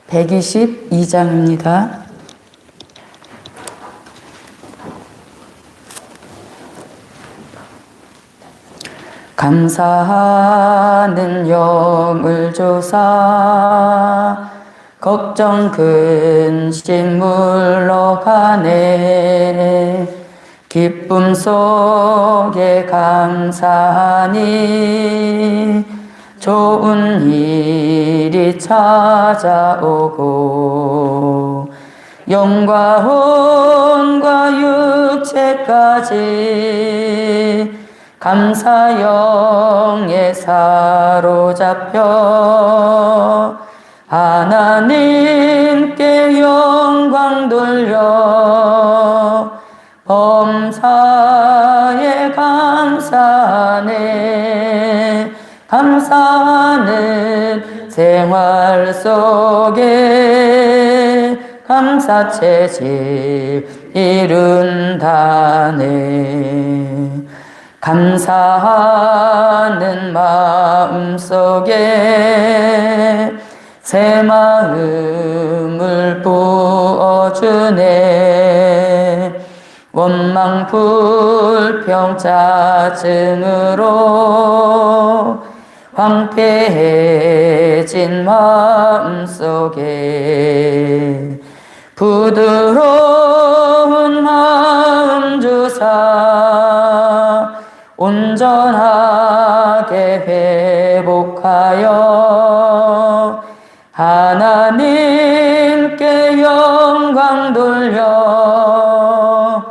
122장입니다. 감사하는 영을 조사 걱정 근심 물러가네. 기쁨 속에 감사하니 좋은 일이 찾아오고 영과 혼과 육체까지 감사영에 사로잡혀 하나님께 영광 돌려 범사에 감사하네. 감사하는 생활 속에 감사체질 이룬다네. 감사하는 마음 속에 새 마음을 부어주네. 원망 불평 짜증으로 황폐해진 마음 속에 부드러운 마음 주사 온전하게 회복하여 하나님께 영광 돌려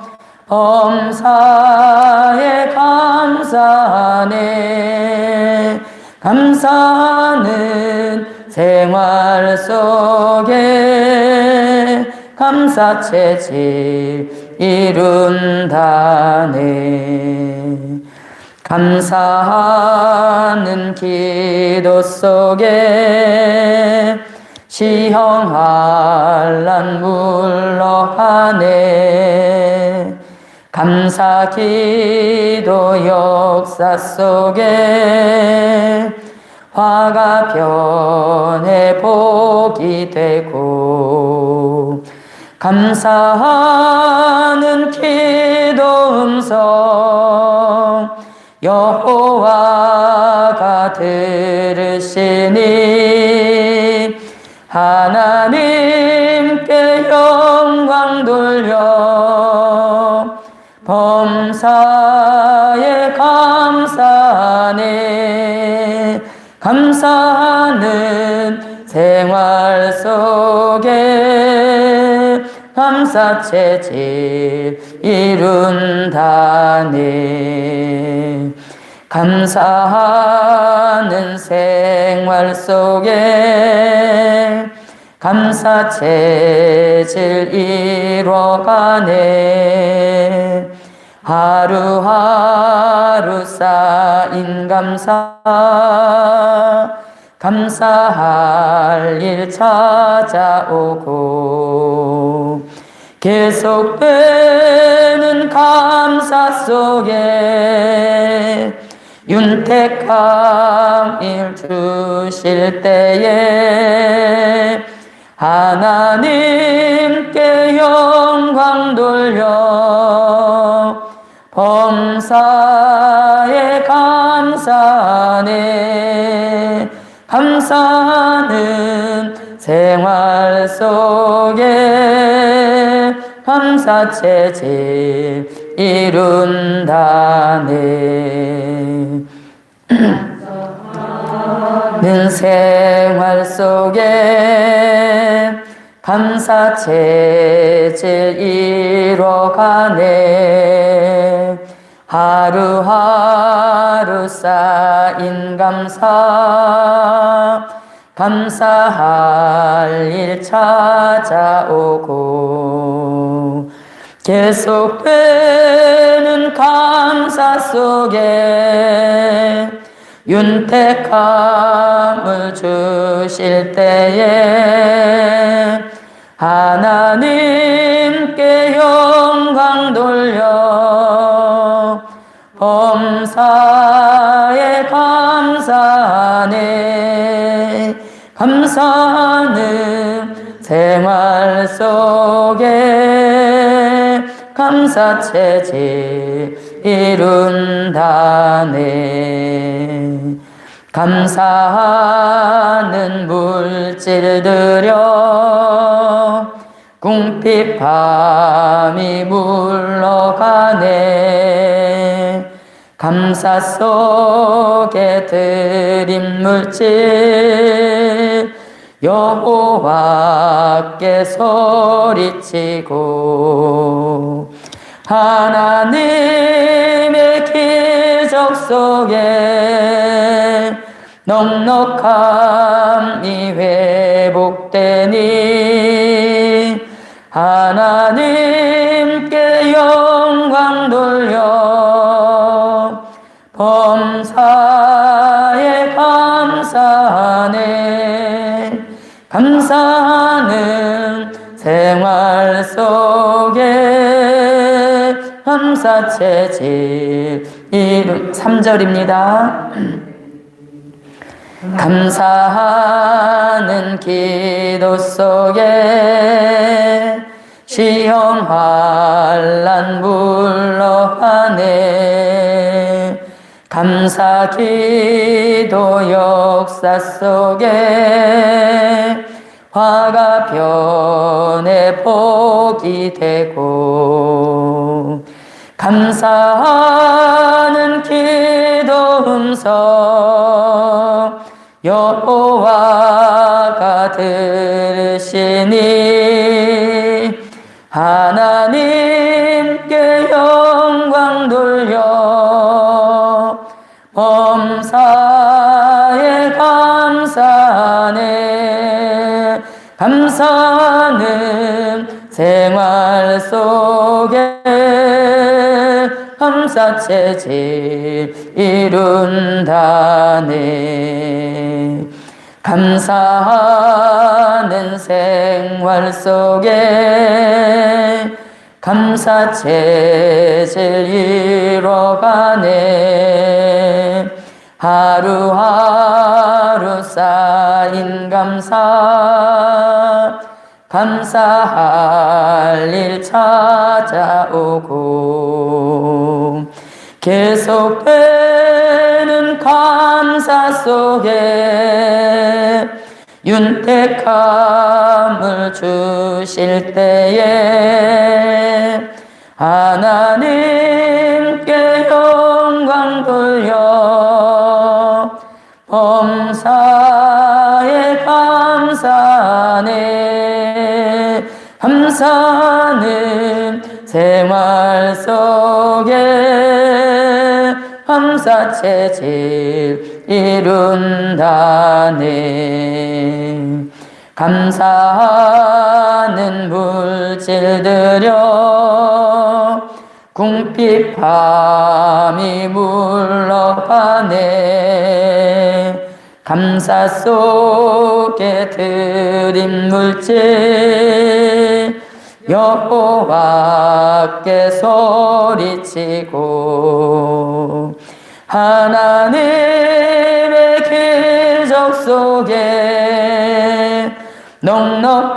범사에 감사하네. 감사하는 생활 속에 감사체질 이룬다네. 감사하는 기도 속에 시험 환난 물러가네. 감사 기도 역사 속에 화가 변해 복이 되고 감사하는 기도 음성 여호와가 들으시니 하나님께 영광 돌려 범사에 감사하네. 감사하는 생활 속에 감사체질 이룬다네. 감사하는 생활 속에 감사체질 이뤄가네. 하루하루 쌓인 감사 감사할 일 찾아오고 계속되는 감사 속에 윤택한 일 주실 때에 하나님께 영광 돌려 범사에 감사하네. 감사하는 생활 속에 감사체질 이룬다네. 는 생활 속에 감사체질 이뤄가네. 하루하루 쌓인 감사 감사할 일 찾아오고 계속되는 감사 속에 윤택함을 주실 때에 하나님께 영광 돌려 범사에 감사하네. 감사하는 생활 속에 감사체질 이룬다네. 감사하는 물질들여 궁핍함이 물러가네. 감사 속에 드린 물질 여호와께 소리치고 하나님의 기적 속에 넉넉함이 회복되니 하나님께 영광 돌려 범사에 감사하네. 감사하는 생활 속에 감사체질 3절입니다. 감사하는 기도 속에 시험 환난 물러가네. 감사 기도 역사 속에 화가 변해 복이 되고 감사하는 기도 음성 여호와가 들으시니 하나님께 영광 돌려 범사에 감사하네. 감사하는 생활 속에 감사체질 이룬다네. 감사하는 생활 속에 감사체질 이뤄가네. 하루하루 쌓인 감사 감사할 일 찾아오고 계속되는 감사 속에 윤택함을 주실 때에 하나님께 영광 돌려 범사에 감사하네. 감사하는 생활 속에 감사체질 이룬다네. 감사하는 물질들여 궁핍함이 물러가네. 감사 속에 드린 물질 여호와께 소리치고 하나님의 기적 속에 넉넉함이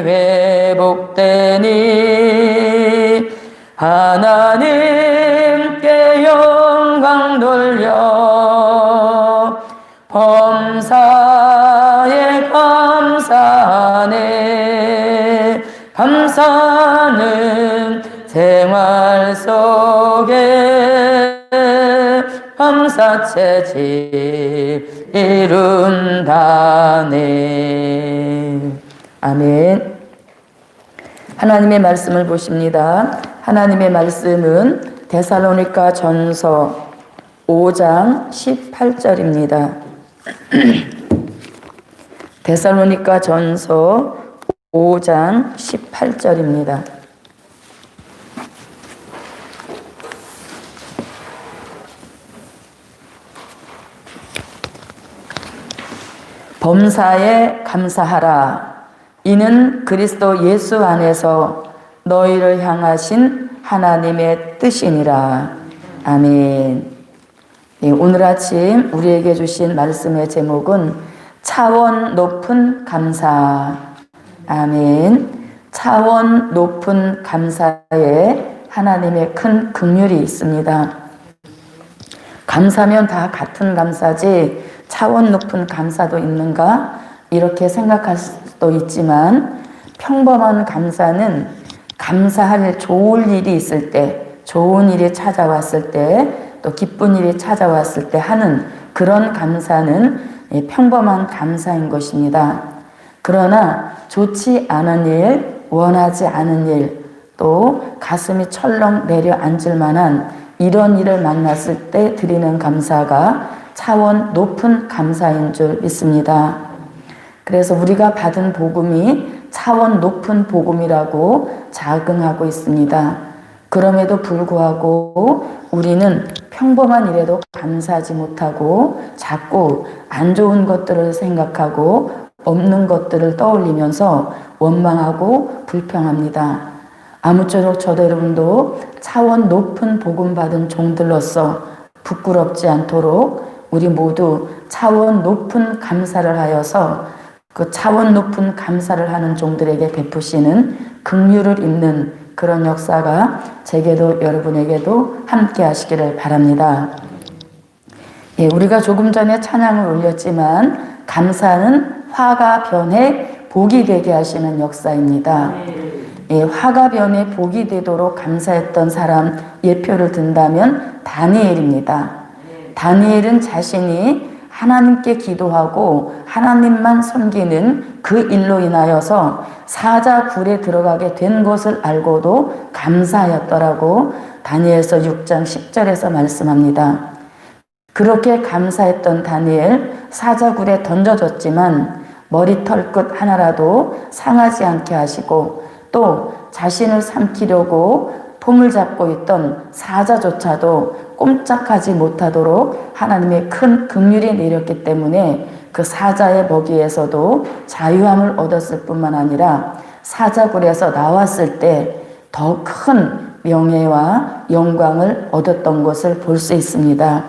회복되니 하나님께 영광 돌려 범사에 감사하네. 감사하는 생활 속에 감사체질 이룬다네. 아멘. 하나님의 말씀을 보십니다. 하나님의 말씀은 데살로니가 전서 5장 18절입니다. 데살로니가 전서 5장 18절입니다. 범사에 감사하라. 이는 그리스도 예수 안에서 너희를 향하신 하나님의 뜻이니라. 아멘. 오늘 아침 우리에게 주신 말씀의 제목은 차원 높은 감사. 아멘. 차원 높은 감사에 하나님의 큰 긍휼이 있습니다. 감사면 다 같은 감사지 차원 높은 감사도 있는가? 이렇게 생각할 수도 있지만 평범한 감사는 감사할 좋은 일이 있을 때, 좋은 일이 찾아왔을 때, 또 기쁜 일이 찾아왔을 때 하는 그런 감사는 평범한 감사인 것입니다. 그러나 좋지 않은 일, 원하지 않은 일, 또 가슴이 철렁 내려앉을 만한 이런 일을 만났을 때 드리는 감사가 차원 높은 감사인 줄 믿습니다. 그래서 우리가 받은 복음이 차원 높은 복음이라고 자긍하고 있습니다. 그럼에도 불구하고 우리는 평범한 일에도 감사하지 못하고 자꾸 안 좋은 것들을 생각하고 없는 것들을 떠올리면서 원망하고 불평합니다. 아무쪼록 저도 여러분도 차원 높은 복음 받은 종들로서 부끄럽지 않도록 우리 모두 차원 높은 감사를 하여서 그 차원 높은 감사를 하는 종들에게 베푸시는 긍휼을 입는 그런 역사가 제게도 여러분에게도 함께 하시기를 바랍니다. 예, 우리가 조금 전에 찬양을 올렸지만 감사는 화가 변해 복이 되게 하시는 역사입니다. 예, 화가 변해 복이 되도록 감사했던 사람 예표를 든다면 다니엘입니다. 다니엘은 자신이 하나님께 기도하고 하나님만 섬기는 그 일로 인하여서 사자굴에 들어가게 된 것을 알고도 감사하였더라고 다니엘서 6장 10절에서 말씀합니다. 그렇게 감사했던 다니엘 사자굴에 던져졌지만 머리털 끝 하나라도 상하지 않게 하시고 또 자신을 삼키려고 폼을 잡고 있던 사자조차도 꼼짝하지 못하도록 하나님의 큰 긍휼이 내렸기 때문에 그 사자의 먹이에서도 자유함을 얻었을 뿐만 아니라 사자굴에서 나왔을 때 더 큰 명예와 영광을 얻었던 것을 볼 수 있습니다.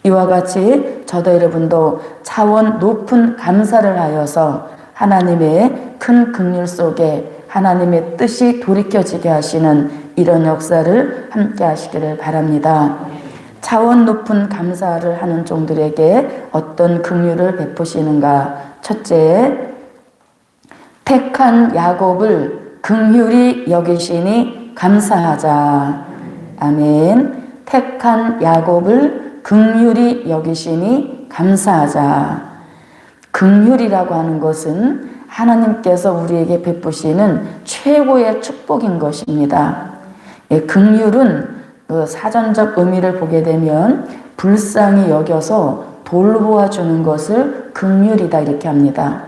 이와 같이 저도 여러분도 차원 높은 감사를 하여서 하나님의 큰 긍휼 속에 하나님의 뜻이 돌이켜지게 하시는 이런 역사를 함께 하시기를 바랍니다. 차원 높은 감사를 하는 종들에게 어떤 긍휼을 베푸시는가? 첫째, 택한 야곱을 긍휼히 여기시니 감사하자. 아멘. 택한 야곱을 긍휼히 여기시니 감사하자. 긍휼이라고 하는 것은 하나님께서 우리에게 베푸시는 최고의 축복인 것입니다. 예, 긍휼은 그 사전적 의미를 보게 되면 불쌍히 여겨서 돌보아 주는 것을 긍휼이다 이렇게 합니다.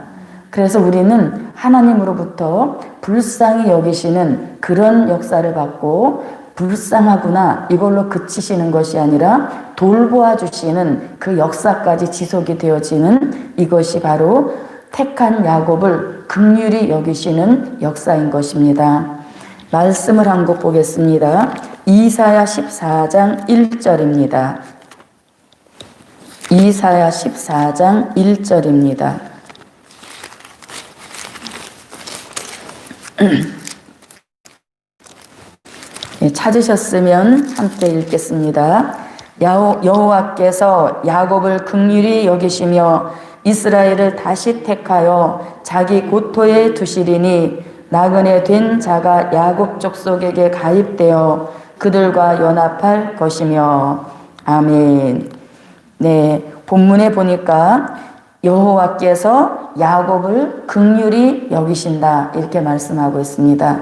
그래서 우리는 하나님으로부터 불쌍히 여기시는 그런 역사를 받고 불쌍하구나 이걸로 그치시는 것이 아니라 돌보아 주시는 그 역사까지 지속이 되어지는 이것이 바로 택한 야곱을 긍휼히 여기시는 역사인 것입니다. 말씀을 한 곡 보겠습니다. 이사야 14장 1절입니다. 이사야 14장 1절입니다. 네, 찾으셨으면 함께 읽겠습니다. 여호와께서 야곱을 긍휼히 여기시며 이스라엘을 다시 택하여 자기 고토에 두시리니 나그네 된 자가 야곱 족속에게 가입되어 그들과 연합할 것이며. 아멘. 네, 본문에 보니까 여호와께서 야곱을 긍휼히 여기신다 이렇게 말씀하고 있습니다.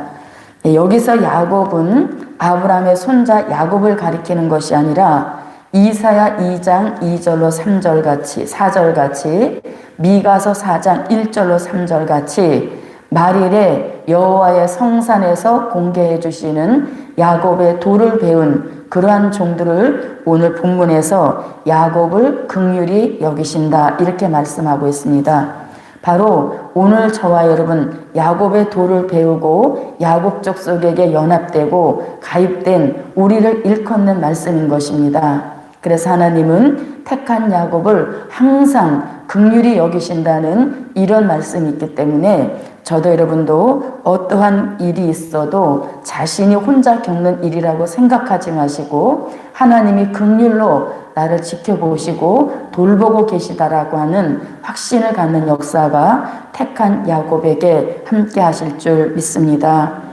네, 여기서 야곱은 아브라함의 손자 야곱을 가리키는 것이 아니라 이사야 2장 2절로 3절 같이 4절 같이 미가서 4장 1절로 3절 같이 말일에 여호와의 성산에서 공개해 주시는 야곱의 도를 배운 그러한 종들을 오늘 본문에서 야곱을 긍휼히 여기신다 이렇게 말씀하고 있습니다. 바로 오늘 저와 여러분 야곱의 도를 배우고 야곱 족속에게 연합되고 가입된 우리를 일컫는 말씀인 것입니다. 그래서 하나님은 택한 야곱을 항상 긍휼히 여기신다는 이런 말씀이 있기 때문에 저도 여러분도 어떠한 일이 있어도 자신이 혼자 겪는 일이라고 생각하지 마시고 하나님이 긍휼로 나를 지켜보시고 돌보고 계시다라고 하는 확신을 갖는 역사가 택한 야곱에게 함께 하실 줄 믿습니다.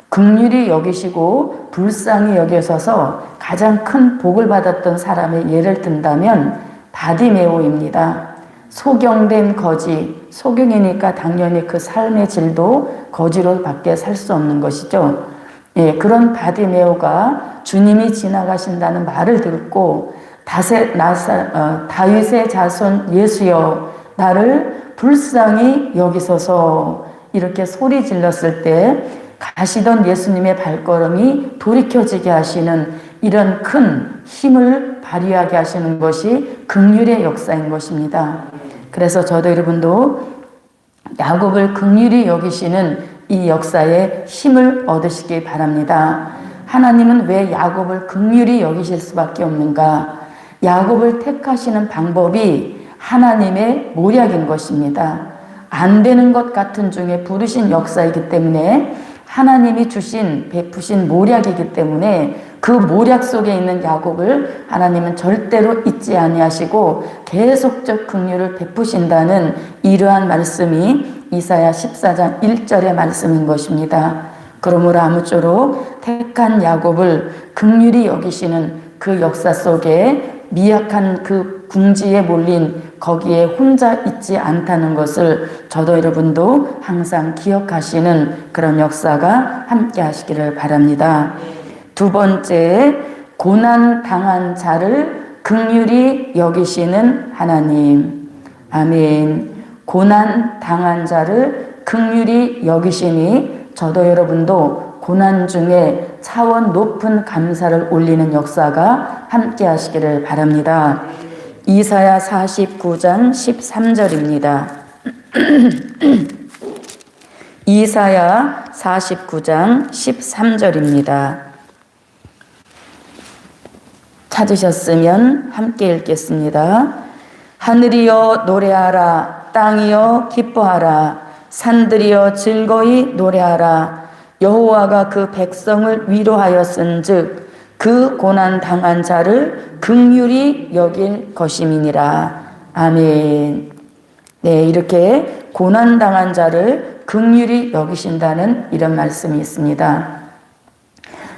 긍휼히 여기시고 불쌍히 여기셔서 가장 큰 복을 받았던 사람의 예를 든다면 바디메오입니다. 소경된 거지, 소경이니까 당연히 그 삶의 질도 거지로 밖에 살 수 없는 것이죠. 예, 그런 바디메오가 주님이 지나가신다는 말을 듣고 다윗의 자손 예수여 나를 불쌍히 여기소서 이렇게 소리 질렀을 때 가시던 예수님의 발걸음이 돌이켜지게 하시는 이런 큰 힘을 발휘하게 하시는 것이 긍휼의 역사인 것입니다. 그래서 저도 여러분도 야곱을 긍휼히 여기시는 이 역사에 힘을 얻으시기 바랍니다. 하나님은 왜 야곱을 긍휼히 여기실 수밖에 없는가? 야곱을 택하시는 방법이 하나님의 모략인 것입니다. 안 되는 것 같은 중에 부르신 역사이기 때문에 하나님이 베푸신 모략이기 때문에 그 모략 속에 있는 야곱을 하나님은 절대로 잊지 아니하시고 계속적 긍휼을 베푸신다는 이러한 말씀이 이사야 14장 1절의 말씀인 것입니다. 그러므로 아무쪼록 택한 야곱을 긍휼히 여기시는 그 역사 속에 미약한 그 궁지에 몰린 거기에 혼자 있지 않다는 것을 저도 여러분도 항상 기억하시는 그런 역사가 함께 하시기를 바랍니다. 두 번째, 고난 당한 자를 긍휼히 여기시는 하나님. 아멘. 고난 당한 자를 긍휼히 여기시니 저도 여러분도 고난 중에 차원 높은 감사를 올리는 역사가 함께 하시기를 바랍니다. 이사야 49장 13절입니다. 이사야 49장 13절입니다. 찾으셨으면 함께 읽겠습니다. 하늘이여 노래하라, 땅이여 기뻐하라, 산들이여 즐거이 노래하라. 여호와가 그 백성을 위로하였은즉 그 고난 당한 자를 긍휼히 여길 것임이니라. 아멘. 네, 이렇게 고난 당한 자를 긍휼히 여기신다는 이런 말씀이 있습니다.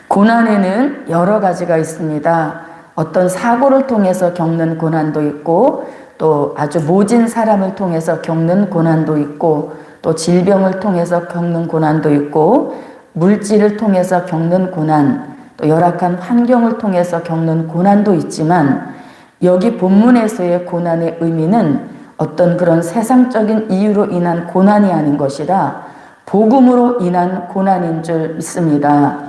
고난에는 여러 가지가 있습니다. 어떤 사고를 통해서 겪는 고난도 있고 또 아주 모진 사람을 통해서 겪는 고난도 있고 또 질병을 통해서 겪는 고난도 있고 물질을 통해서 겪는 고난 또 열악한 환경을 통해서 겪는 고난도 있지만 여기 본문에서의 고난의 의미는 어떤 그런 세상적인 이유로 인한 고난이 아닌 것이라 복음으로 인한 고난인 줄 믿습니다.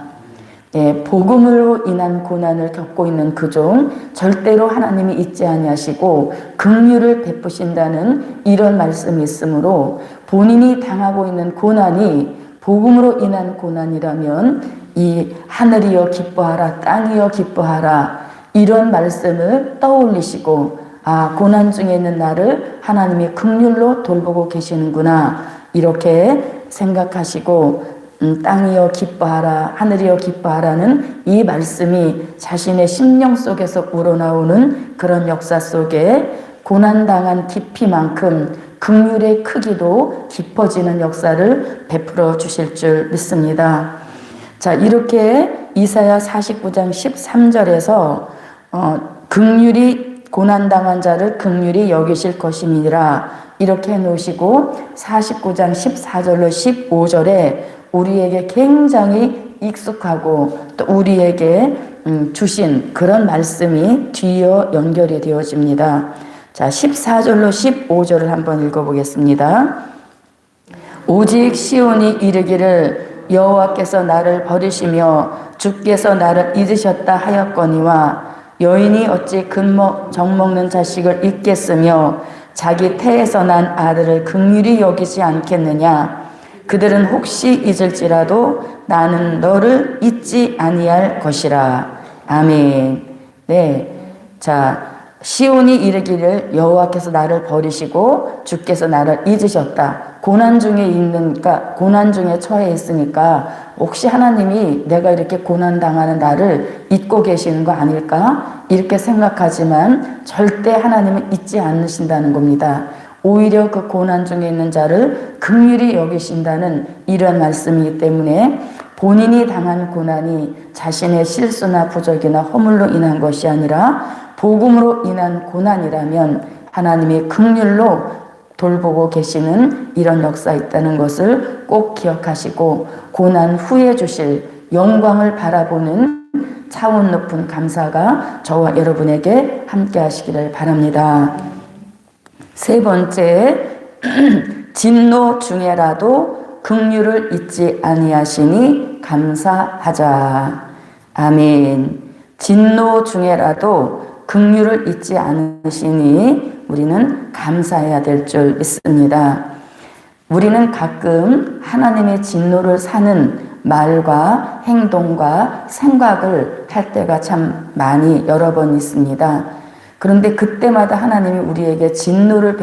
예, 복음으로 인한 고난을 겪고 있는 그종 절대로 하나님이 잊지 아니하시고 긍휼을 베푸신다는 이런 말씀이 있으므로 본인이 당하고 있는 고난이 복음으로 인한 고난이라면 이 하늘이여 기뻐하라, 땅이여 기뻐하라 이런 말씀을 떠올리시고 아, 고난 중에 있는 나를 하나님이 긍휼로 돌보고 계시는구나 이렇게 생각하시고 땅이여 기뻐하라, 하늘이여 기뻐하라는 이 말씀이 자신의 심령 속에서 우러나오는 그런 역사 속에 고난당한 깊이만큼 긍휼의 크기도 깊어지는 역사를 베풀어 주실 줄 믿습니다. 자, 이렇게 이사야 49장 13절에서 긍휼히 고난당한 자를 긍휼히 여기실 것임이니라 이렇게 해놓으시고 49장 14절로 15절에 우리에게 굉장히 익숙하고 또 우리에게 주신 그런 말씀이 뒤이어 연결이 되어집니다. 자, 14절로 15절을 한번 읽어보겠습니다. 오직 시온이 이르기를 여호와께서 나를 버리시며 주께서 나를 잊으셨다 하였거니와 여인이 어찌 젖먹는 자식을 잊겠으며 자기 태에서 난 아들을 긍휼히 여기지 않겠느냐. 그들은 혹시 잊을지라도 나는 너를 잊지 아니할 것이라. 아멘. 네, 자, 시온이 이르기를 여호와께서 나를 버리시고 주께서 나를 잊으셨다. 고난 중에 있는가, 고난 중에 처해 있으니까 혹시 하나님이 내가 이렇게 고난 당하는 나를 잊고 계시는 거 아닐까? 이렇게 생각하지만 절대 하나님은 잊지 않으신다는 겁니다. 오히려 그 고난 중에 있는 자를 긍휼히 여기신다는 이런 말씀이기 때문에 본인이 당한 고난이 자신의 실수나 부족이나 허물로 인한 것이 아니라 복음으로 인한 고난이라면 하나님의 긍휼로 돌보고 계시는 이런 역사 있다는 것을 꼭 기억하시고 고난 후에 주실 영광을 바라보는 차원 높은 감사가 저와 여러분에게 함께 하시기를 바랍니다. 세 번째, 진노 중에라도 긍휼을 잊지 아니하시니 감사하자. 아멘. 진노 중에라도 긍휼을 잊지 않으시니 우리는 감사해야 될 줄 믿습니다. 우리는 가끔 하나님의 진노를 사는 말과 행동과 생각을 할 때가 참 많이 여러 번 있습니다. 그런데 그때마다 하나님이 우리에게 진노를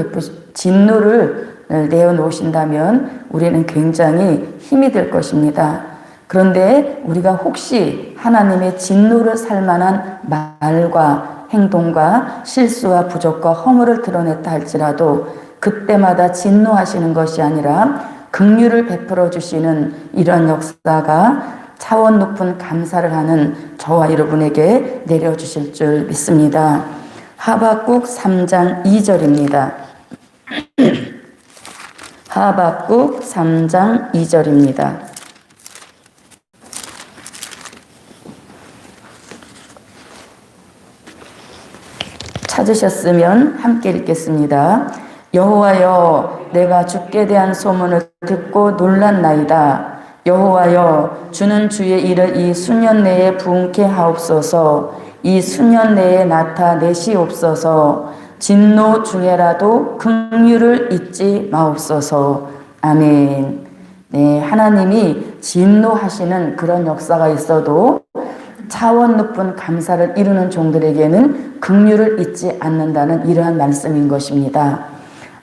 내어놓으신다면 우리는 굉장히 힘이 될 것입니다. 그런데 우리가 혹시 하나님의 진노를 살 만한 말과 행동과 실수와 부족과 허물을 드러냈다 할지라도 그때마다 진노하시는 것이 아니라 긍휼을 베풀어 주시는 이런 역사가 차원 높은 감사를 하는 저와 여러분에게 내려주실 줄 믿습니다. 하박국 3장 2절입니다. 하박국 3장 2절입니다. 찾으셨으면 함께 읽겠습니다. 여호와여, 내가 주께 대한 소문을 듣고 놀랐나이다. 여호와여, 주는 주의 일을 이 수년 내에 부응케 하옵소서. 이 수년 내에 나타내시옵소서. 진노 중에라도 긍휼을 잊지 마옵소서. 아멘. 네, 하나님이 진노하시는 그런 역사가 있어도 차원 높은 감사를 이루는 종들에게는 긍휼을 잊지 않는다는 이러한 말씀인 것입니다.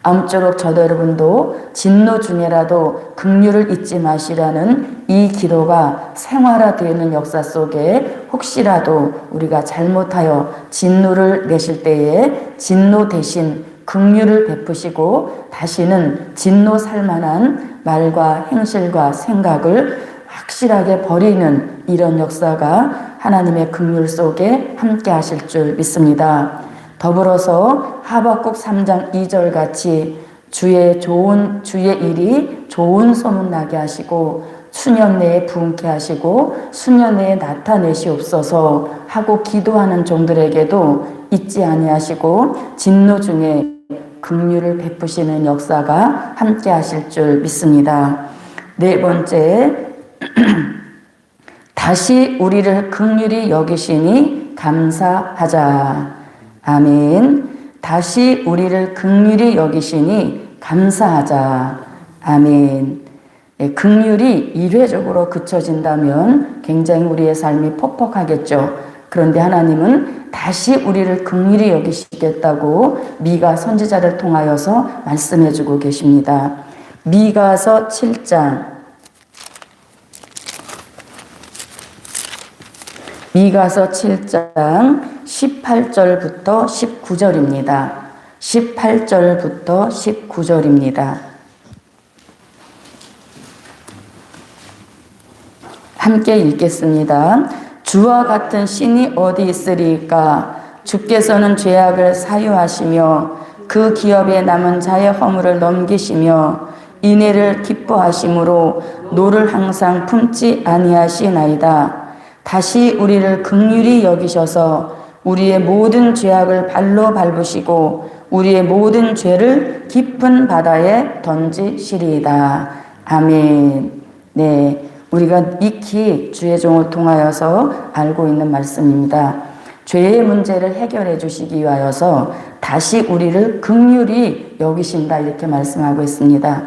아무쪼록 저도 여러분도 진노 중에라도 긍휼을 잊지 마시라는 이 기도가 생활화되는 역사 속에 혹시라도 우리가 잘못하여 진노를 내실 때에 진노 대신 긍휼을 베푸시고 다시는 진노 살만한 말과 행실과 생각을 확실하게 버리는 이런 역사가 하나님의 긍휼 속에 함께 하실 줄 믿습니다. 더불어서 하박국 3장 2절 같이 주의 일이 좋은 소문 나게 하시고 수년 내에 부응케 하시고 수년 내에 나타내시옵소서 하고 기도하는 종들에게도 잊지 아니하시고 진노 중에 긍휼을 베푸시는 역사가 함께 하실 줄 믿습니다. 네 번째, 다시 우리를 긍휼히 여기시니 감사하자. 아멘. 다시 우리를 긍휼히 여기시니 감사하자. 아멘. 네, 긍휼이 일회적으로 그쳐진다면 굉장히 우리의 삶이 퍽퍽하겠죠. 그런데 하나님은 다시 우리를 긍휼히 여기시겠다고 미가 선지자를 통하여서 말씀해주고 계십니다. 미가서 7장 18절부터 19절입니다. 18절부터 19절입니다. 함께 읽겠습니다. 주와 같은 신이 어디 있으리까? 주께서는 죄악을 사유하시며 그 기업에 남은 자의 허물을 넘기시며 인애를 기뻐하심으로 노를 항상 품지 아니하시나이다. 다시 우리를 긍휼히 여기셔서 우리의 모든 죄악을 발로 밟으시고 우리의 모든 죄를 깊은 바다에 던지시리이다. 아멘. 네, 우리가 익히 주의 종을 통하여서 알고 있는 말씀입니다. 죄의 문제를 해결해 주시기 위하여서 다시 우리를 긍휼히 여기신다 이렇게 말씀하고 있습니다.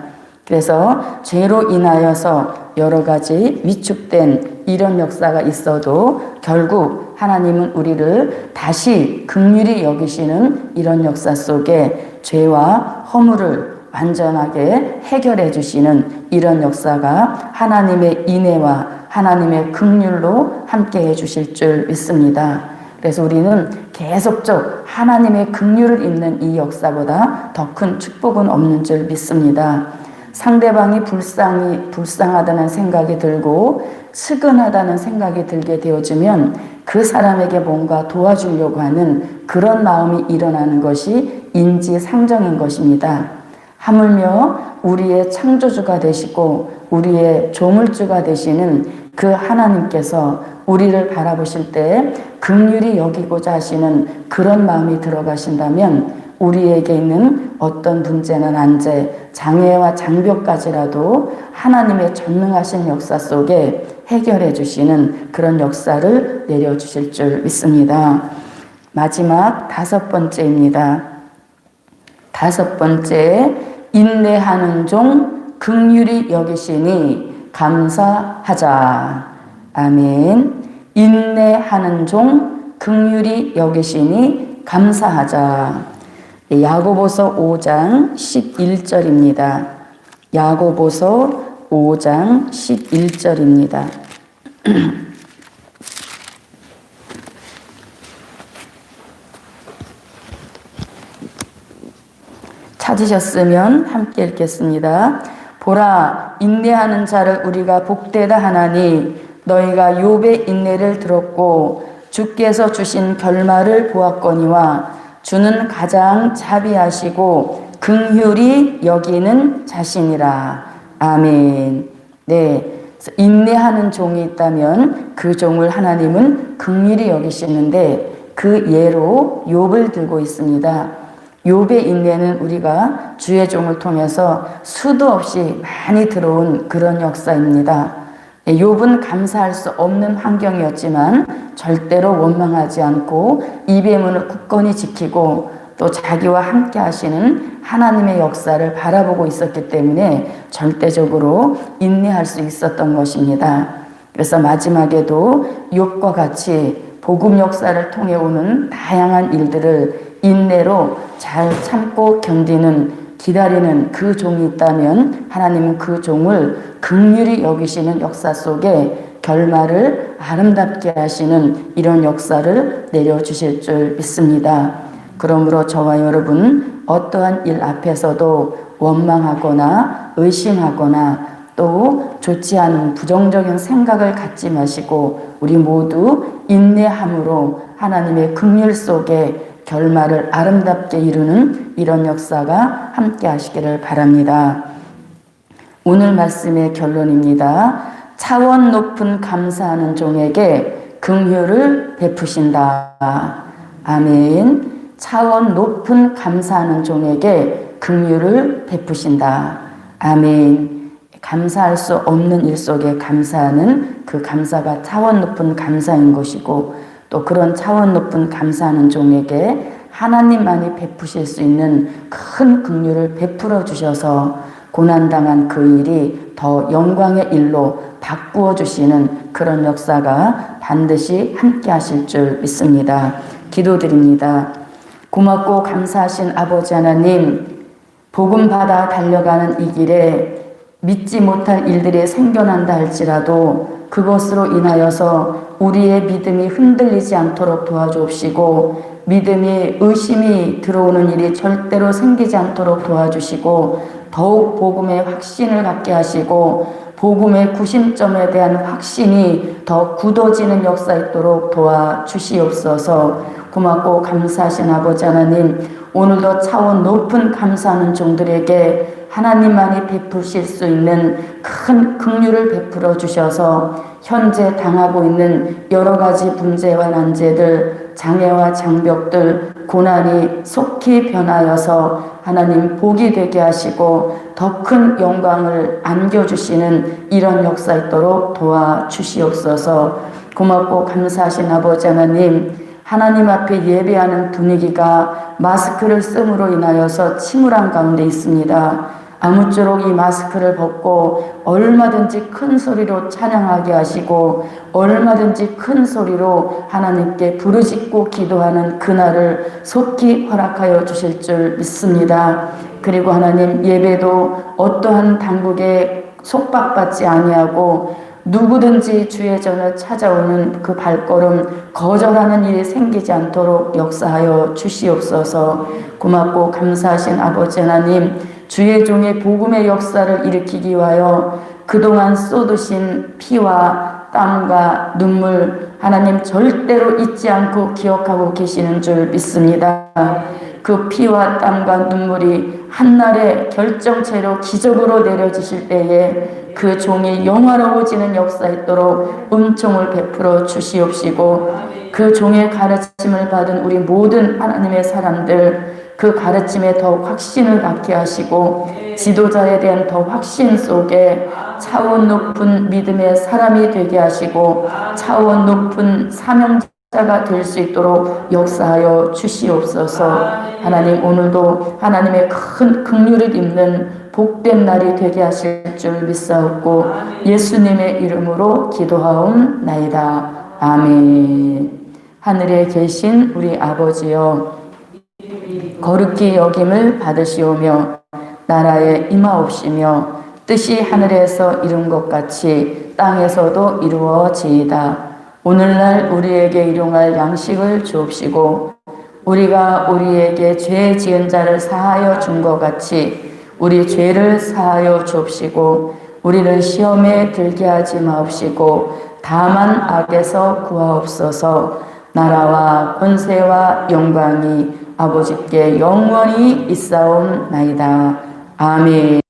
그래서 죄로 인하여서 여러 가지 위축된 이런 역사가 있어도 결국 하나님은 우리를 다시 긍휼히 여기시는 이런 역사 속에 죄와 허물을 완전하게 해결해 주시는 이런 역사가 하나님의 인애와 하나님의 긍휼로 함께 해 주실 줄 믿습니다. 그래서 우리는 계속적 하나님의 긍휼을 입는 이 역사보다 더 큰 축복은 없는 줄 믿습니다. 상대방이 불쌍하다는 생각이 들고 측은하다는 생각이 들게 되어지면 그 사람에게 뭔가 도와주려고 하는 그런 마음이 일어나는 것이 인지상정인 것입니다. 하물며 우리의 창조주가 되시고 우리의 조물주가 되시는 그 하나님께서 우리를 바라보실 때 긍휼히 여기고자 하시는 그런 마음이 들어가신다면 우리에게 있는 어떤 문제나 난제, 장애와 장벽까지라도 하나님의 전능하신 역사 속에 해결해 주시는 그런 역사를 내려주실 줄 믿습니다. 마지막 5번째입니다. 5번째, 인내하는 종 긍휼히 여기시니 감사하자. 아멘. 인내하는 종 긍휼히 여기시니 감사하자. 야고보서 5장 11절입니다. 야고보서 5장 11절입니다. 찾으셨으면 함께 읽겠습니다. 보라, 인내하는 자를 우리가 복되다 하나니 너희가 욥의 인내를 들었고 주께서 주신 결말을 보았거니와 주는 가장 자비하시고 긍휼히 여기는 자신이라. 아멘. 네, 인내하는 종이 있다면 그 종을 하나님은 긍휼히 여기시는데 그 예로 욥을 들고 있습니다. 욥의 인내는 우리가 주의 종을 통해서 수도 없이 많이 들어온 그런 역사입니다. 욥은 감사할 수 없는 환경이었지만 절대로 원망하지 않고 입의 문을 굳건히 지키고 또 자기와 함께 하시는 하나님의 역사를 바라보고 있었기 때문에 절대적으로 인내할 수 있었던 것입니다. 그래서 마지막에도 욥과 같이 복음 역사를 통해 오는 다양한 일들을 인내로 잘 참고 견디는 기다리는 그 종이 있다면 하나님은 그 종을 긍휼히 여기시는 역사 속에 결말을 아름답게 하시는 이런 역사를 내려주실 줄 믿습니다. 그러므로 저와 여러분 어떠한 일 앞에서도 원망하거나 의심하거나 또 좋지 않은 부정적인 생각을 갖지 마시고 우리 모두 인내함으로 하나님의 긍휼 속에 결말을 아름답게 이루는 이런 역사가 함께 하시기를 바랍니다. 오늘 말씀의 결론입니다. 차원 높은 감사하는 종에게 긍휼을 베푸신다. 아멘. 차원 높은 감사하는 종에게 긍휼을 베푸신다. 아멘. 감사할 수 없는 일 속에 감사하는 그 감사가 차원 높은 감사인 것이고 또 그런 차원 높은 감사하는 종에게 하나님만이 베푸실 수 있는 큰 긍휼을 베풀어 주셔서 고난당한 그 일이 더 영광의 일로 바꾸어 주시는 그런 역사가 반드시 함께 하실 줄 믿습니다. 기도드립니다. 고맙고 감사하신 아버지 하나님, 복음 받아 달려가는 이 길에 믿지 못할 일들이 생겨난다 할지라도 그것으로 인하여서 우리의 믿음이 흔들리지 않도록 도와주옵시고 믿음이 의심이 들어오는 일이 절대로 생기지 않도록 도와주시고 더욱 복음의 확신을 갖게 하시고 복음의 구심점에 대한 확신이 더 굳어지는 역사 있도록 도와주시옵소서. 고맙고 감사하신 아버지 하나님, 오늘도 차원 높은 감사하는 종들에게 하나님만이 베푸실 수 있는 큰 긍휼을 베풀어 주셔서 현재 당하고 있는 여러 가지 문제와 난제들, 장애와 장벽들, 고난이 속히 변하여서 하나님 복이 되게 하시고 더 큰 영광을 안겨주시는 이런 역사 있도록 도와주시옵소서. 고맙고 감사하신 아버지 하나님, 하나님 앞에 예배하는 분위기가 마스크를 씀으로 인하여서 침울한 가운데 있습니다. 아무쪼록 이 마스크를 벗고 얼마든지 큰 소리로 찬양하게 하시고 얼마든지 큰 소리로 하나님께 부르짖고 기도하는 그날을 속히 허락하여 주실 줄 믿습니다. 그리고 하나님, 예배도 어떠한 당국에 속박받지 아니하고 누구든지 주의 전을 찾아오는 그 발걸음 거절하는 일이 생기지 않도록 역사하여 주시옵소서. 고맙고 감사하신 아버지 하나님, 주의 종의 복음의 역사를 일으키기 위하여 그동안 쏟으신 피와 땀과 눈물, 하나님 절대로 잊지 않고 기억하고 계시는 줄 믿습니다. 그 피와 땀과 눈물이 한날의 결정체로 기적으로 내려지실 때에 그 종이 영화로워지는 역사 있도록 은총을 베풀어 주시옵시고, 그 종의 가르침을 받은 우리 모든 하나님의 사람들, 그 가르침에 더욱 확신을 갖게 하시고 지도자에 대한 더 확신 속에 차원 높은 믿음의 사람이 되게 하시고 차원 높은 사명자가 될 수 있도록 역사하여 주시옵소서. 하나님, 오늘도 하나님의 큰 긍휼을 입는 복된 날이 되게 하실 줄 믿사옵고 예수님의 이름으로 기도하옵나이다. 아멘. 하늘에 계신 우리 아버지여, 거룩히 여김을 받으시오며 나라에 임하옵시며 뜻이 하늘에서 이룬 것 같이 땅에서도 이루어지이다. 오늘날 우리에게 일용할 양식을 주옵시고 우리가 우리에게 죄 지은 자를 사하여 준 것 같이 우리 죄를 사하여 주옵시고 우리를 시험에 들게 하지 마옵시고 다만 악에서 구하옵소서. 나라와 권세와 영광이 아버지께 영원히 있사옵나이다. 아멘.